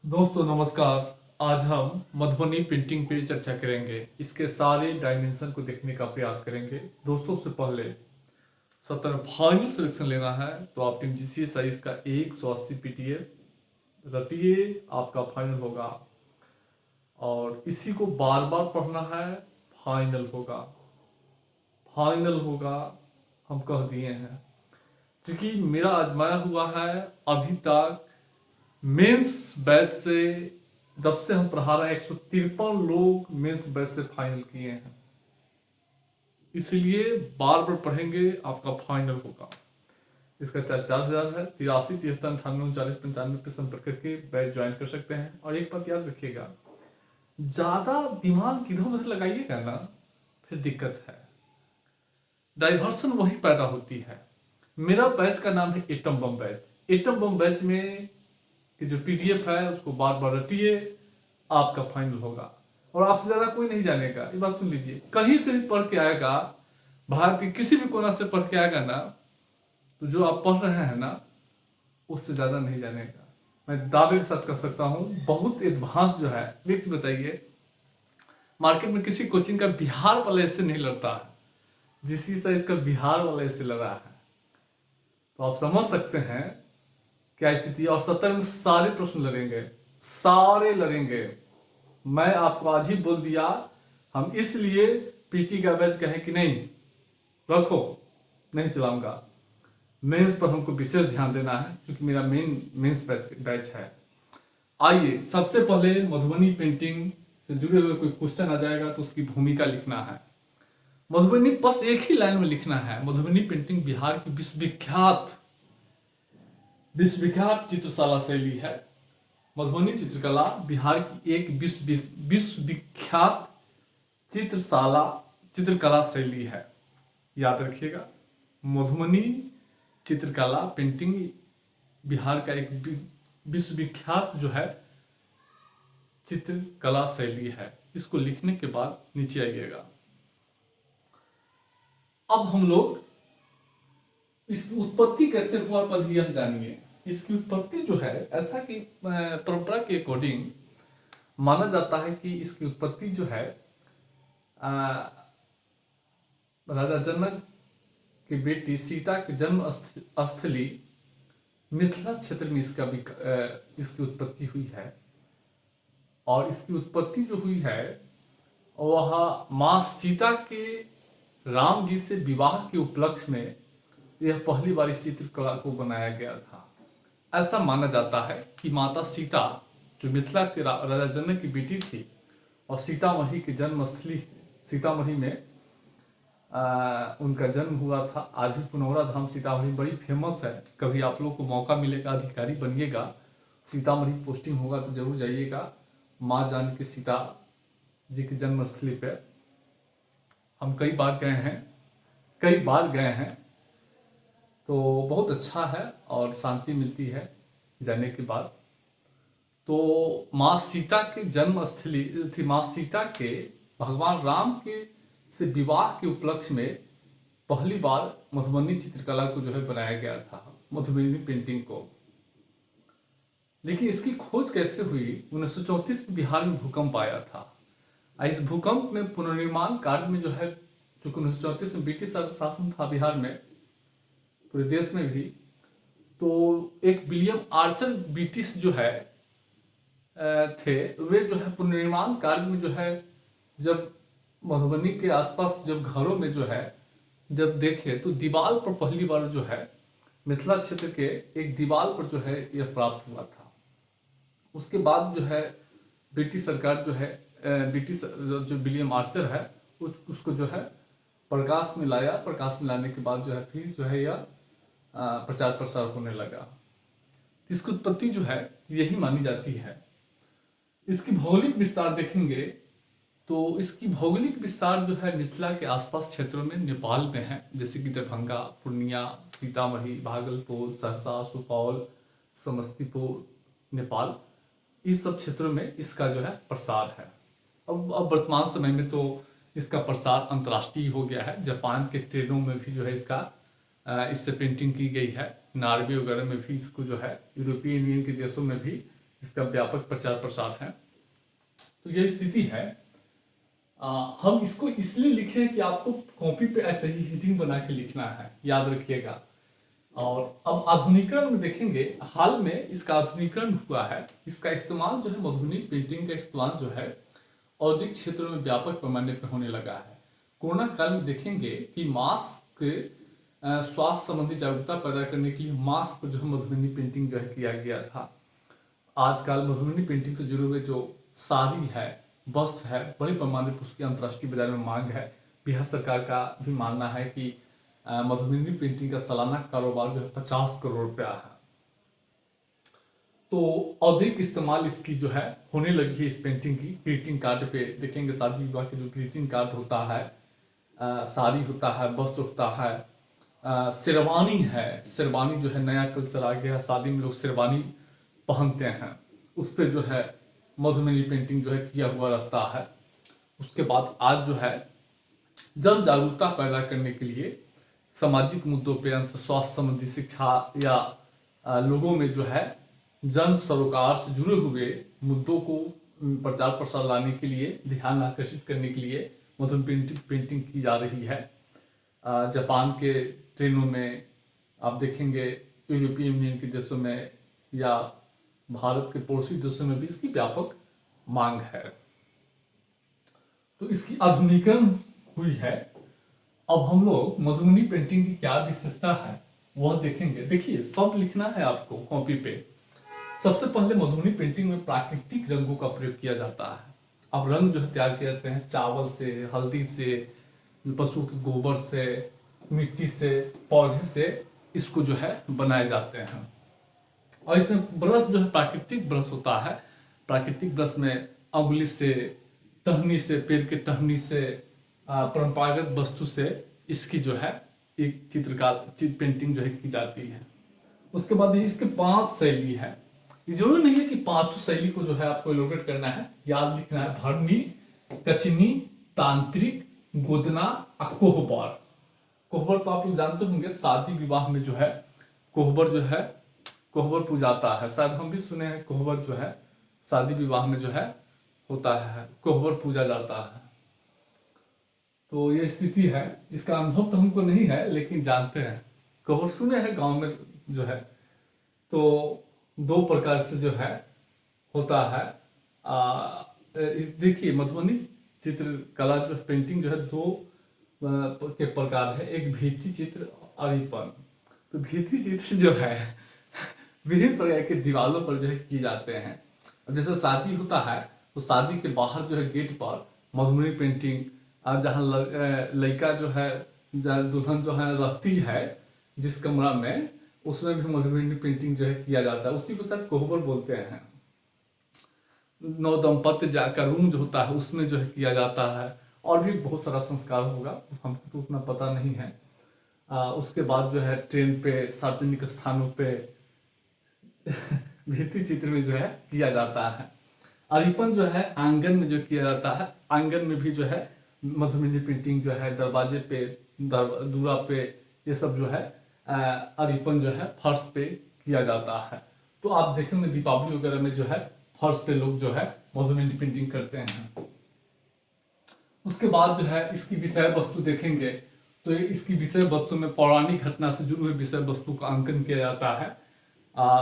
दोस्तों नमस्कार। आज हम मधुबनी पेंटिंग पे चर्चा करेंगे। इसके सारे डायमेंशन को देखने का प्रयास करेंगे। दोस्तों से पहले सत्र फाइनल सिलेक्शन लेना है तो आप टीम जीसी साइज का 180 पीटीएफ रटिए, आपका फाइनल होगा। और इसी को बार बार पढ़ना है, फाइनल होगा, फाइनल होगा, हम कह दिए हैं। क्योंकि मेरा आजमाया हुआ है अभी तक मेंस बैच से, जब से हम पढ़ा रहे हैं 153 लोग मेंस बैच से फाइनल किए हैं। इसलिए बार बार पढ़ेंगे, आपका फाइनल होगा। इसका चार्ज 4,000 है। 83 73 98 49 95 पे संपर्क करके बैच ज्वाइन कर सकते हैं। और एक बात याद रखिएगा, ज्यादा दिमाग इधर उधर लगाइएगा ना, फिर दिक्कत है, डाइवर्सन वही पैदा होती है। मेरा बैच का नाम है atom bomb batch. Atom bomb batch में कि जो पीडीएफ है उसको बार बार रटिए, आपका फाइनल होगा। और आपसे ज़्यादा कोई नहीं जानेगा। ये बात सुन लीजिए, कहीं से भी पढ़ के आएगा, भारत के किसी भी कोना से पढ़ के आएगा ना, तो जो आप पढ़ रहे हैं ना, उससे ज़्यादा नहीं जानेगा। मैं दावे के साथ कह सकता हूँ, बहुत एडवांस जो है। व्यक्ति बताइए, मार्केट में किसी कोचिंग का बिहार वाला ऐसे नहीं लड़ता है जिसी से इसका बिहार वाला ऐसे लड़ा है। तो आप समझ सकते हैं क्या स्थिति। और 70 में सारे प्रश्न लड़ेंगे, सारे लड़ेंगे। मैं आपको आज ही बोल दिया, हम इसलिए पीटी का बैच कहें कि नहीं रखो, नहीं चलाऊंगा। मेंस पर हमको विशेष ध्यान देना है, क्योंकि मेरा मेंस बैच है। आइए, सबसे पहले मधुबनी पेंटिंग से जुड़े हुए कोई क्वेश्चन आ जाएगा तो उसकी भूमिका लिखना है। मधुबनी बस एक ही लाइन में लिखना है, मधुबनी पेंटिंग बिहार की विश्वविख्यात चित्रशाला शैली है। मधुबनी चित्रकला बिहार की एक विश्वविख्यात चित्रकला शैली है। याद रखिएगा, मधुबनी चित्रकला पेंटिंग बिहार का एक विश्वविख्यात जो है चित्रकला शैली है। इसको लिखने के बाद नीचे आइएगा। अब हम लोग इसकी उत्पत्ति कैसे हुआ पर यह जानिए। इसकी उत्पत्ति जो है, ऐसा कि परंपरा के अकॉर्डिंग माना जाता है कि इसकी उत्पत्ति जो है राजा जनक की बेटी सीता के जन्म स्थली मिथिला क्षेत्र में इसकी उत्पत्ति हुई है। और इसकी उत्पत्ति जो हुई है वह माँ सीता के राम जी से विवाह के उपलक्ष्य में यह पहली बार इस चित्रकला को बनाया गया था। ऐसा माना जाता है कि माता सीता जो मिथिला के राजा जनक की बेटी थी, और सीतामढ़ी की जन्मस्थली सीतामढ़ी में उनका जन्म हुआ था। आज भी पुनौरा धाम सीतामढ़ी बड़ी फेमस है। कभी आप लोग को मौका मिलेगा, अधिकारी बनिएगा, सीतामढ़ी पोस्टिंग होगा तो जरूर जाइएगा। माँ जानकी सीता जी की जन्मस्थली पे हम कई बार गए हैं, तो बहुत अच्छा है और शांति मिलती है जाने के बाद। तो माँ सीता के जन्मस्थली थी। माँ सीता के भगवान राम के से विवाह के उपलक्ष्य में पहली बार मधुबनी चित्रकला को जो है बनाया गया था, मधुबनी पेंटिंग को। लेकिन इसकी खोज कैसे हुई? 1934 में बिहार में भूकंप आया था। इस भूकंप में पुनर्निर्माण कार्य में जो है, चूंकि 1934 में ब्रिटिश शासन था बिहार में, पूरे देश में भी, तो एक विलियम आर्चर ब्रिटिश जो है थे, वे जो है पुनर्निर्माण कार्य में जो है, जब मधुबनी के आसपास जब घरों में जो है जब देखे, तो दीवार पर पहली बार जो है मिथिला क्षेत्र के एक दीवार पर जो है यह प्राप्त हुआ था। उसके बाद जो है ब्रिटिश सरकार जो है, ब्रिटिश जो विलियम आर्चर है, उसको जो है प्रकाश में लाया। प्रकाश में लाने के बाद जो है फिर जो है यह प्रचार प्रसार होने लगा। इसकी उत्पत्ति जो है यही मानी जाती है। इसकी भौगोलिक विस्तार देखेंगे तो इसकी भौगोलिक विस्तार जो है मिथिला के आसपास क्षेत्रों में नेपाल में है, जैसे कि दरभंगा, पूर्णिया, सीतामढ़ी, भागलपुर, सहरसा, सुपौल, समस्तीपुर, नेपाल, इस सब क्षेत्रों में इसका जो है प्रसार है। अब वर्तमान समय में तो इसका प्रसार अंतर्राष्ट्रीय हो गया है। जापान के ट्रेनों में भी जो है इससे पेंटिंग की गई है। नॉर्वे वगैरह में भी इसको जो है, यूरोपियन यूनियन के देशों में भी इसका व्यापक प्रचार प्रसार है। तो यह स्थिति है। हम इसको इसलिए लिखे कि आपको कॉपी पे ऐसे ही हेडिंग बना के लिखना है, याद रखिएगा। और अब आधुनिकरण में देखेंगे, हाल में इसका आधुनिकरण हुआ है। इसका इस्तेमाल जो है, मधुबनी पेंटिंग का इस्तेमाल जो है औद्योगिक क्षेत्रों में व्यापक पैमाने पर होने लगा है। कोरोना काल में देखेंगे कि मास्क स्वास्थ्य संबंधी जागरूकता पैदा करने के लिए मास्क पर जो है मधुबनी पेंटिंग जो है किया गया था। आजकल मधुबनी पेंटिंग से जुड़े हुए जो साड़ी है, वस्त्र है, बड़े पैमाने पर उसकी अंतर्राष्ट्रीय बाजार में मांग है। बिहार सरकार का भी मानना है कि मधुबनी पेंटिंग का सालाना कारोबार जो है 50 करोड़ रुपया है। तो अधिक इस्तेमाल इसकी जो है होने लगी है। इस पेंटिंग की ग्रीटिंग कार्ड पे देखेंगे, शादी विवाह के जो ग्रीटिंग कार्ड होता है, साड़ी होता है, वस्त्र होता है, शेरवानी है। शेरवानी जो है नया कल्चर आ गया है, शादी में लोग शेरवानी पहनते हैं, उस पर जो है मधुबनी पेंटिंग जो है किया हुआ रहता है। उसके बाद आज जो है जन जागरूकता पैदा करने के लिए सामाजिक मुद्दों पे, स्वास्थ्य संबंधी शिक्षा या लोगों में जो है जन सरोकार से जुड़े हुए मुद्दों को प्रचार प्रसार लाने के लिए, ध्यान आकर्षित करने के लिए मधुबनी पेंटिंग की जा रही है। जापान के ट्रेनों में आप देखेंगे, यूरोपीय यूनियन के देशों में या भारत के पड़ोसी देशों में भी इसकी व्यापक मांग है। तो इसकी आधुनिकरण हुई है। अब हम लोग मधुबनी पेंटिंग की क्या विशेषता है वह देखेंगे। देखिए, शब्द लिखना है आपको कॉपी पे। सबसे पहले मधुबनी पेंटिंग में प्राकृतिक रंगों का प्रयोग किया जाता है। अब रंग जो है तैयार किए जाते हैं चावल से, हल्दी से, पशु के गोबर से, मिट्टी से, पौधे से इसको जो है बनाए जाते हैं। और इसमें ब्रश जो है प्राकृतिक ब्रश होता है। प्राकृतिक ब्रश में अंगुली से, टहनी से, पेड़ के टहनी से, परंपरागत वस्तु से इसकी जो है एक पेंटिंग जो है की जाती है। उसके बाद इसके 5 शैली है। ये जरूरी नहीं है कि 5 शैली को जो है आपको एलोबरेट करना है, याद लिखना है। भरनी, कचनी, तांत्रिक, गोदना, कोहबर। कोहबर तो आप लोग जानते होंगे, शादी विवाह में जो है कोहबर जो है कोहबर पूजाता है। शायद हम भी सुने हैं कोहबर जो है शादी विवाह में जो है होता है, कोहबर पूजा जाता है। तो ये स्थिति है। इसका अनुभव तो हमको नहीं है, लेकिन जानते हैं, कोहबर सुने हैं गांव में जो है। तो 2 प्रकार से जो है होता है। देखिए, मधुबनी चित्रकला जो पेंटिंग जो है 2 के प्रकार है। एक भित्ति चित्र और अरिपन। तो भित्ति चित्र जो है विभिन्न प्रकार के दीवारों पर जो है किए जाते हैं। जैसे शादी होता है तो शादी के बाहर जो है गेट पर मधुबनी पेंटिंग, जहाँ लड़का जो है, दुल्हन जो है रहती है जिस कमरा में, उसमें भी मधुबनी पेंटिंग जो है किया जाता है। उसी को शायद कोहबर बोलते हैं। नौ दंपत्ति जाकर रूम जो होता है उसमें जो है किया जाता है। और भी बहुत सारा संस्कार होगा, हमको तो उतना पता नहीं है। उसके बाद जो है ट्रेन पे, सार्वजनिक स्थानों पे भित्ति चित्र में जो है किया जाता है। अरिपन जो है आंगन में जो किया जाता है। आंगन में भी जो है मधुबनी पेंटिंग जो है दरवाजे पे, दूरा पे, ये सब जो है अरिपन जो है फर्श पे किया जाता है। तो आप देखेंगे दीपावली वगैरह में जो है फर्श पे लोग जो है मधुबनी पेंटिंग करते हैं। उसके बाद जो है इसकी विषय वस्तु देखेंगे तो इसकी विषय वस्तु में पौराणिक घटना से जुड़े हुए विषय वस्तु का अंकन किया जाता है।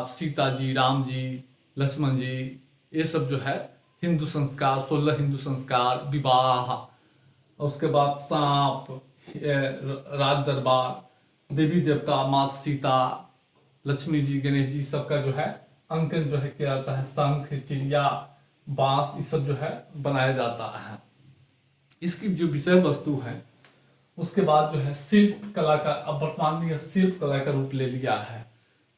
सीता जी, राम जी, लक्ष्मण जी, ये सब जो है हिंदू संस्कार, 16 हिंदू संस्कार, विवाह, उसके बाद सांप, राज दरबार, देवी देवता, माँ सीता, लक्ष्मी जी, गणेश जी, सबका जो है अंकन जो है किया जाता है। शंख, चिड़िया, बांस, ये सब जो है बनाया जाता है। इसकी जो विषय वस्तु है, उसके बाद जो है शिल्प कला का, अब वर्तमान में यह शिल्प कला का रूप ले लिया है।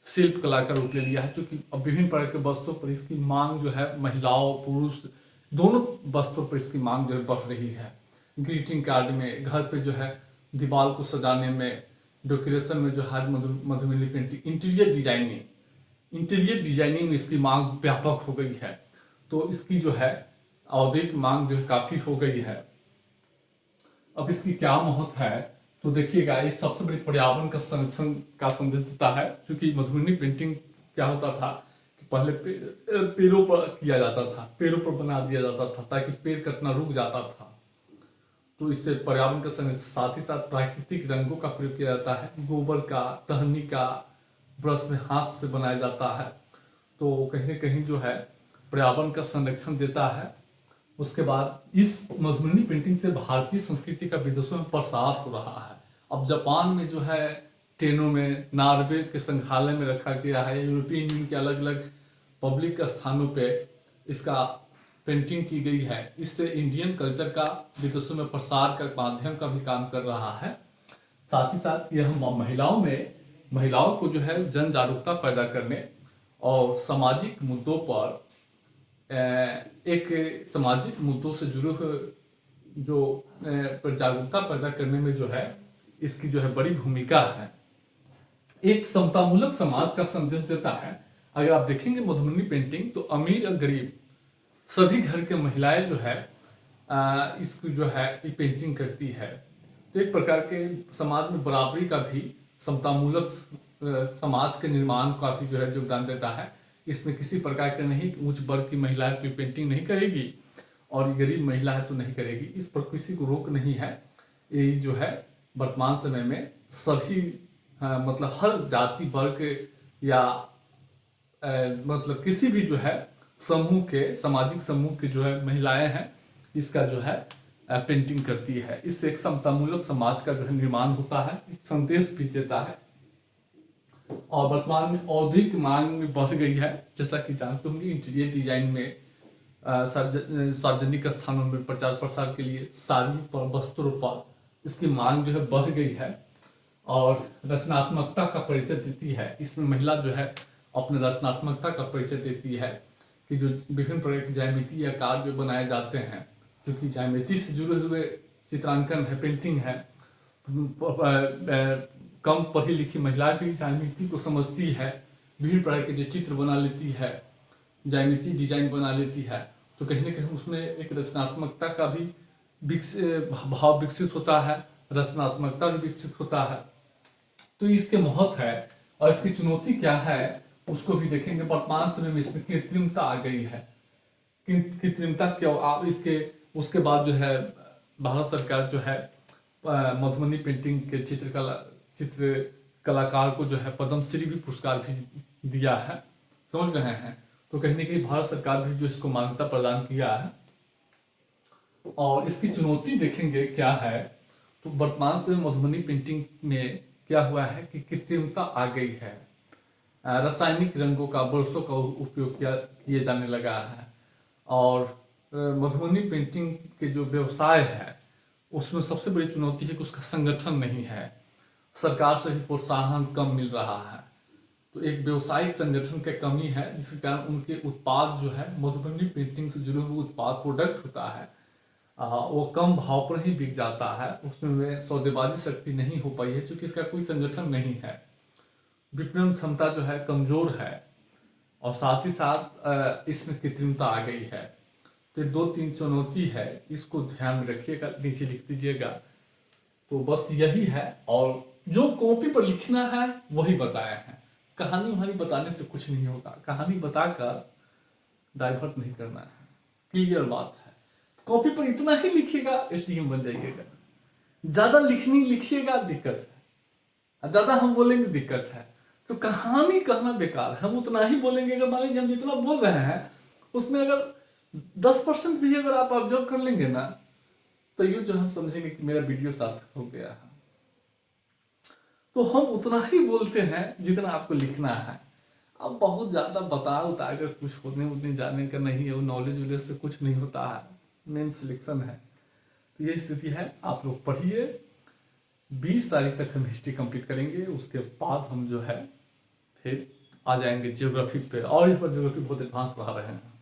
शिल्प कला का रूप ले लिया है, क्योंकि अब विभिन्न प्रकार के वस्त्रों पर इसकी मांग जो है, महिलाओं पुरुष दोनों वस्त्रों पर इसकी मांग जो है बढ़ रही है। ग्रीटिंग कार्ड में, घर पे जो है दीवार को सजाने में, डेकोरेशन में जो है मधुबनी पेंटिंग, इंटीरियर डिजाइनिंग में इसकी मांग व्यापक हो गई है। तो इसकी जो है औद्योगिक मांग जो है काफी हो गई है। अब इसकी क्या महत्व है तो देखिएगा, ये सबसे बड़ी पर्यावरण का संरक्षण का संदेश देता है। क्योंकि मधुबनी पेंटिंग क्या होता था कि पहले पेड़ों पर किया जाता था, पेड़ों पर बना दिया जाता था ताकि पेड़ कटना रुक जाता था। तो इससे पर्यावरण का संरक्षण, साथ ही साथ प्राकृतिक रंगों का प्रयोग किया जाता है, गोबर का, टहनी का, ब्रश में हाथ से बनाया जाता है। तो कहीं न कहीं जो है पर्यावरण का संरक्षण देता है। उसके बाद इस मधुबनी पेंटिंग से भारतीय संस्कृति का विदेशों में प्रसार हो रहा है। अब जापान में जो है ट्रेनों में, नॉर्वे के संग्रहालय में रखा गया है, यूरोपियन यूनियन के अलग अलग पब्लिक स्थानों पे इसका पेंटिंग की गई है। इससे इंडियन कल्चर का विदेशों में प्रसार का माध्यम का भी काम कर रहा है। साथ ही साथ यह महिलाओं को जो है जन जागरूकता पैदा करने और सामाजिक मुद्दों पर एक सामाजिक मुद्दों से जुड़े हुए जो पर जागरूकता पैदा करने में जो है इसकी जो है बड़ी भूमिका है। एक समतामूलक समाज का संदेश देता है। अगर आप देखेंगे मधुबनी पेंटिंग तो अमीर और गरीब सभी घर के महिलाएं जो है इसको जो है ये पेंटिंग करती है। तो एक प्रकार के समाज में बराबरी का भी, समतामूलक समाज के निर्माण का भी जो है योगदान देता है। इसमें किसी प्रकार के नहीं उच्च वर्ग की महिला है तो पेंटिंग नहीं करेगी और गरीब महिला है तो नहीं करेगी, इस पर किसी को रोक नहीं है। ये जो है वर्तमान समय में सभी मतलब हर जाति वर्ग या मतलब किसी भी जो है समूह के, सामाजिक समूह के जो है महिलाएं हैं इसका जो है पेंटिंग करती है। इससे एक समतामूलक समाज का जो है निर्माण होता है, एक संदेश भी देता है। और वर्तमान में औद्योगिक मांग बढ़ गई है, जैसा कि जानते होंगे इंटीरियर डिजाइन में सार्वजनिक स्थानों में प्रचार प्रसार के लिए साड़ी पर, वस्त्रों पर इसकी मांग जो है बढ़ गई है और रचनात्मकता का परिचय देती है। इसमें महिला जो है अपने रचनात्मकता का परिचय देती है कि जो विभिन्न प्रकार के ज्यामिति आकार जो बनाए जाते हैं, क्योंकि ज्यामिति से जुड़े हुए चित्रांकन है, पेंटिंग है। कम पढ़ी लिखी महिला भी ज्यामिति को समझती है, विभिन्न प्रकार के जो चित्र बना लेती है, ज्यामिति डिजाइन बना लेती है। तो कहीं ना कहीं उसमें एक रचनात्मकता का भी भाव विकसित होता है, रचनात्मकता भी विकसित होता है। तो इसके महत्व है और इसकी चुनौती क्या है उसको भी देखेंगे। वर्तमान समय में इसमें कृत्रिमता आ गई है। कृत्रिमता क्यों इसके उसके बाद जो है भारत सरकार जो है मधुबनी पेंटिंग के चित्र कलाकार को जो है पद्मश्री भी पुरस्कार भी दिया है, समझ रहे हैं। तो कहीं ना कहीं भारत सरकार भी जो इसको मान्यता प्रदान किया है। और इसकी चुनौती देखेंगे क्या है, तो वर्तमान समय मधुबनी पेंटिंग में क्या हुआ है कि कृत्रिमता आ गई है, रासायनिक रंगों का, बरसों का उपयोग किए जाने लगा है। और मधुबनी पेंटिंग के जो व्यवसाय है उसमें सबसे बड़ी चुनौती है कि उसका संगठन नहीं है, सरकार से भी प्रोत्साहन कम मिल रहा है। तो एक व्यवसायिक संगठन की कमी है, जिसके कारण उनके उत्पाद जो है मधुबनी पेंटिंग से जुड़े हुए उत्पाद प्रोडक्ट होता है वो कम भाव पर ही बिक जाता है। उसमें सौदेबाजी शक्ति नहीं हो पाई है क्योंकि इसका कोई संगठन नहीं है, विपणन क्षमता जो है कमजोर है और साथ ही साथ इसमें कृत्रिमता आ गई है। तो 2-3 चुनौती है, इसको ध्यान में रखिएगा, नीचे लिख दीजिएगा। तो बस यही है। और जो कॉपी पर लिखना है वही बताया है, कहानी वहानी बताने से कुछ नहीं होगा, कहानी बताकर डाइवर्ट नहीं करना है, क्लियर बात है। कॉपी पर इतना ही लिखिएगा एसडीएम बन जाइएगा, ज्यादा लिखिएगा दिक्कत है, ज्यादा हम बोलेंगे दिक्कत है। तो कहानी कहना बेकार है, हम उतना ही बोलेंगे। अगर मान लीजिए हम जितना बोल रहे हैं उसमें अगर 10% भी अगर आप ऑब्जर्व कर लेंगे ना, तो ये जो हम समझेंगे कि मेरा वीडियो सार्थक हो गया है। तो हम उतना ही बोलते हैं जितना आपको लिखना है। अब बहुत ज्यादा बता उता कर कुछ होने जाने का नहीं है, वो नॉलेज से कुछ नहीं होता है, मेन सिलेक्शन है। तो ये स्थिति है, आप लोग पढ़िए। 20 तारीख तक हम हिस्ट्री कंप्लीट करेंगे, उसके बाद हम जो है फिर आ जाएंगे ज्योग्राफी पे, और इस बार ज्योग्राफी बहुत एडवांस पढ़ा रहे हैं।